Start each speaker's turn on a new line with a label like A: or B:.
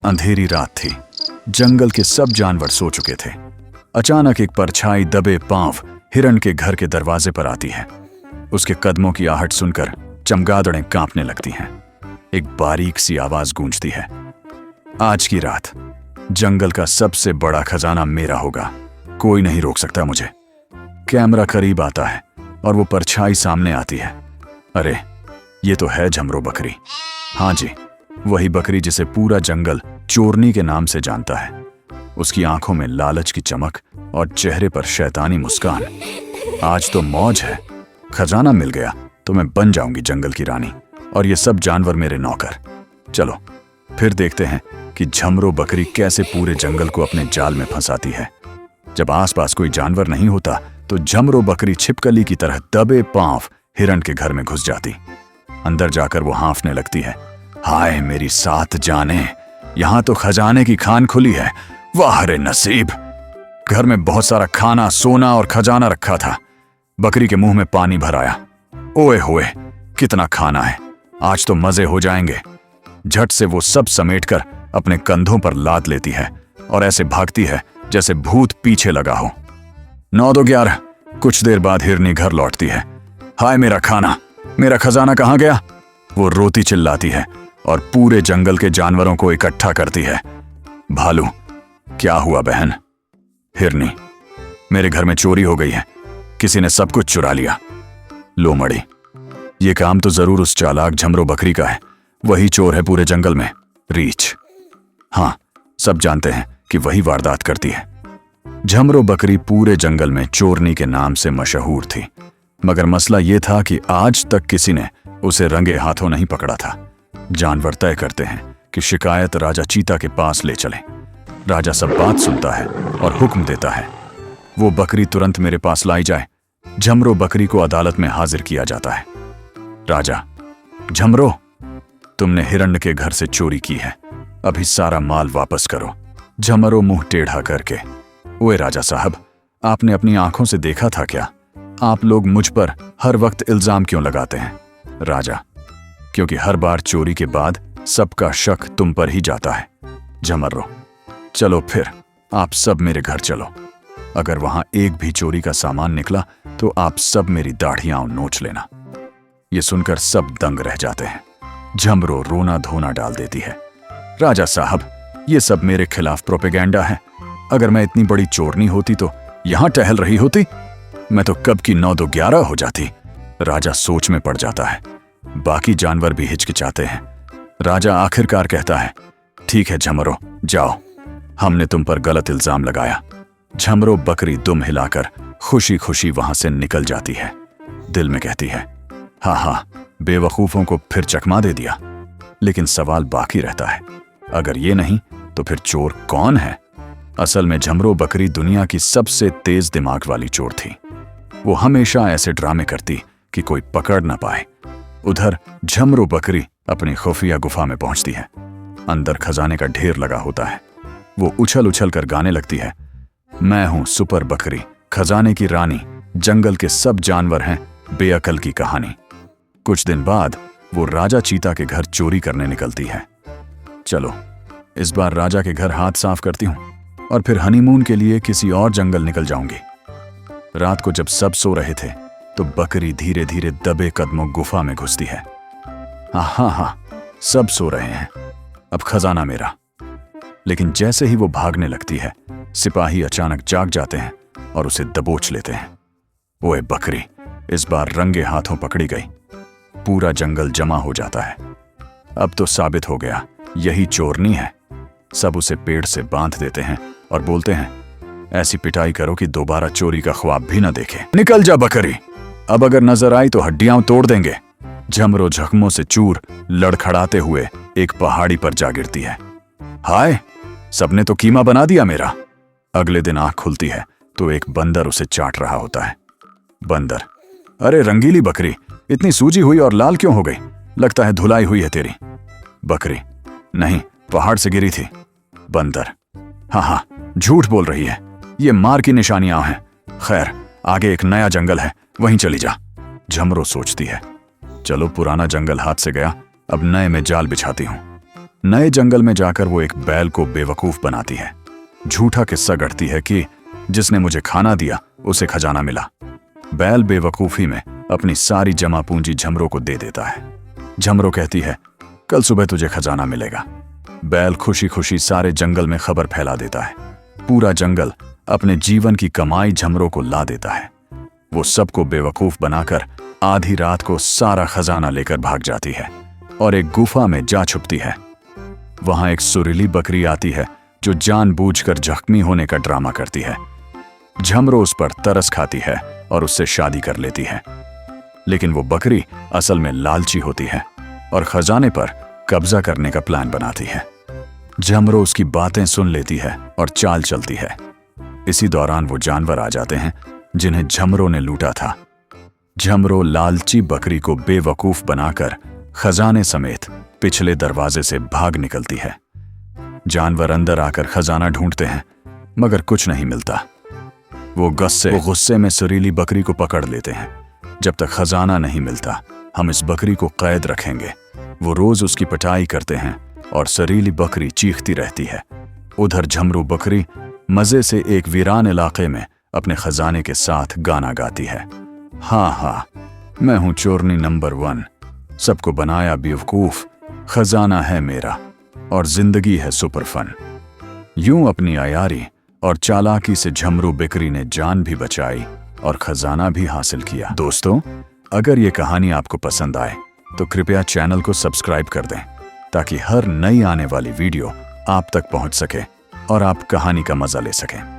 A: अंधेरी रात थी। जंगल के सब जानवर सो चुके थे। अचानक एक परछाई दबे पांव हिरण के घर के दरवाजे पर आती है। उसके कदमों की आहट सुनकर चमगादड़ें कांपने लगती हैं। एक बारीक सी आवाज गूंजती है, आज की रात जंगल का सबसे बड़ा खजाना मेरा होगा, कोई नहीं रोक सकता मुझे। कैमरा करीब आता है और वो परछाई सामने आती है। अरे ये तो है झमरो बकरी। हाँ जी, वही बकरी जिसे पूरा जंगल चोरनी के नाम से जानता है। उसकी आंखों में लालच की चमक और चेहरे पर शैतानी मुस्कान। आज तो मौज है, खजाना मिल गया तो मैं बन जाऊंगी जंगल की रानी और ये सब जानवर मेरे नौकर। चलो फिर देखते हैं कि झमरो बकरी कैसे पूरे जंगल को अपने जाल में फंसाती है। जब आसपास कोई जानवर नहीं होता तो झमरो बकरी छिपकली की तरह दबे पांव हिरण के घर में घुस जाती। अंदर जाकर वो हाँफने लगती है, हाय मेरी 7 जानें, यहां तो खजाने की खान खुली है। वाह रे नसीब, घर में बहुत सारा खाना, सोना और खजाना रखा था। बकरी के मुंह में पानी भर आया। ओए होए, कितना खाना है, आज तो मजे हो जाएंगे। झट से वो सब समेटकर अपने कंधों पर लाद लेती है और ऐसे भागती है जैसे भूत पीछे लगा हो। 9 दो 11। कुछ देर बाद हिरनी घर लौटती है। हाय मेरा खाना, मेरा खजाना कहाँ गया? वो रोती चिल्लाती है और पूरे जंगल के जानवरों को इकट्ठा करती है। भालू, क्या हुआ बहन? हिरनी, मेरे घर में चोरी हो गई है, किसी ने सब कुछ चुरा लिया। लोमड़ी, ये काम तो जरूर उस चालाक झमरो बकरी का है, वही चोर है पूरे जंगल में। रीछ, हाँ सब जानते हैं कि वही वारदात करती है। झमरो बकरी पूरे जंगल में चोरनी के नाम से मशहूर थी, मगर मसला ये था कि आज तक किसी ने उसे रंगे हाथों नहीं पकड़ा था। जानवर तय करते हैं कि शिकायत राजा चीता के पास ले चलें। राजा सब बात सुनता है और हुक्म देता है, वो बकरी तुरंत मेरे पास लाई जाए। झमरो बकरी को अदालत में हाजिर किया जाता है। राजा, झमरो, तुमने हिरण्य के घर से चोरी की है, अभी सारा माल वापस करो। झमरो मुंह टेढ़ा करके, ओए राजा साहब, आपने अपनी आंखों से देखा था क्या? आप लोग मुझ पर हर वक्त इल्जाम क्यों लगाते हैं? राजा, क्योंकि हर बार चोरी के बाद सबका शक तुम पर ही जाता है। झमरो, चलो फिर आप सब मेरे घर चलो। अगर वहां एक भी चोरी का सामान निकला तो आप सब मेरी दाढ़ियां नोच लेना। ये सुनकर सब दंग रह जाते हैं। झमरो रोना धोना डाल देती है, राजा साहब, ये सब मेरे खिलाफ प्रोपेगेंडा है। अगर मैं इतनी बड़ी चोरनी होती तो यहां टहल रही होती, मैं तो कब की 9 दो 11 हो जाती। राजा सोच में पड़ जाता है। बाकी जानवर भी हिचकिचाते हैं। राजा आखिरकार कहता है, ठीक है झमरो, जाओ, हमने तुम पर गलत इल्जाम लगाया। झमरो बकरी दुम हिलाकर खुशी खुशी वहां से निकल जाती है। दिल में कहती है, हाँ, बेवकूफों को फिर चकमा दे दिया। लेकिन सवाल बाकी रहता है, अगर ये नहीं तो फिर चोर कौन है? असल में झमरो बकरी दुनिया की सबसे तेज दिमाग वाली चोर थी। वो हमेशा ऐसे ड्रामे करती कि कोई पकड़ ना पाए। उधर झमरो बकरी अपनी खुफिया गुफा में पहुंचती है। अंदर खजाने का ढेर लगा होता है। वो उछल उछल कर गाने लगती है, मैं हूं सुपर बकरी, खजाने की रानी, जंगल के सब जानवर हैं बेअकल की कहानी। कुछ दिन बाद वो राजा चीता के घर चोरी करने निकलती है। चलो इस बार राजा के घर हाथ साफ करती हूं और फिर हनीमून के लिए किसी और जंगल निकल जाऊंगी। रात को जब सब सो रहे थे तो बकरी धीरे धीरे दबे कदमों गुफा में घुसती है। हाँ, सब सो रहे हैं, अब खजाना मेरा। लेकिन जैसे ही वो भागने लगती है, सिपाही अचानक जाग जाते हैं और उसे दबोच लेते हैं। ओए बकरी, इस बार रंगे हाथों पकड़ी गई। पूरा जंगल जमा हो जाता है। अब तो साबित हो गया यही चोरनी है। सब उसे पेड़ से बांध देते हैं और बोलते हैं, ऐसी पिटाई करो कि दोबारा चोरी का ख्वाब भी न देखे। निकल जा बकरी, अब अगर नजर आई तो हड्डियां तोड़ देंगे। झमरो जख्मों से चूर लड़खड़ाते हुए एक पहाड़ी पर जा गिरती है। हाय, सबने तो कीमा बना दिया मेरा। अगले दिन आंख खुलती है तो एक बंदर उसे चाट रहा होता है। बंदर, अरे रंगीली बकरी, इतनी सूजी हुई और लाल क्यों हो गई? लगता है धुलाई हुई है तेरी। बकरी, नहीं, पहाड़ से गिरी थी। बंदर, हाँ, झूठ बोल रही है, ये मार की निशानियां हैं। खैर, आगे एक नया जंगल है, वहीं चली जा। झमरो सोचती है, चलो पुराना जंगल हाथ से गया, अब नए में जाल बिछाती हूं। नए जंगल में जाकर वो एक बैल को बेवकूफ बनाती है। झूठा किस्सा गढ़ती है कि जिसने मुझे खाना दिया उसे खजाना मिला। बैल बेवकूफी में अपनी सारी जमा पूंजी झमरों को दे देता है। झमरों कहती है, कल सुबह तुझे खजाना मिलेगा। बैल खुशी खुशी सारे जंगल में खबर फैला देता है। पूरा जंगल अपने जीवन की कमाई झमरों को ला देता है। वो सबको बेवकूफ बनाकर आधी रात को सारा खजाना लेकर भाग जाती है और एक गुफा में जा छुपती है। वहां एक सुरीली बकरी आती है जो जानबूझकर जख्मी होने का ड्रामा करती है। झमरो उस पर तरस खाती है और उससे शादी कर लेती है। लेकिन वो बकरी असल में लालची होती है और खजाने पर कब्जा करने का प्लान बनाती है। झमरो उसकी बातें सुन लेती है और चाल चलती है। इसी दौरान वो जानवर आ जाते हैं जिन्हें झमरो ने लूटा था। झमरो लालची बकरी को बेवकूफ बनाकर खजाने समेत पिछले दरवाजे से भाग निकलती है। जानवर अंदर आकर खजाना ढूंढते हैं मगर कुछ नहीं मिलता। वो गुस्से में सुरीली बकरी को पकड़ लेते हैं। जब तक खजाना नहीं मिलता हम इस बकरी को कैद रखेंगे। वो रोज उसकी पिटाई करते हैं और सुरीली बकरी चीखती रहती है। उधर झमरू बकरी मजे से एक वीरान इलाके में अपने खजाने के साथ गाना गाती है। हाँ हाँ, मैं हूं चोरनी नंबर 1, सबको बनाया बेवकूफ, खजाना है मेरा और जिंदगी है सुपर फन। यूं अपनी अयारी और चालाकी से झमरू बकरी ने जान भी बचाई और खजाना भी हासिल किया। दोस्तों, अगर ये कहानी आपको पसंद आए तो कृपया चैनल को सब्सक्राइब कर दें ताकि हर नई आने वाली वीडियो आप तक पहुंच सके और आप कहानी का मजा ले सकें।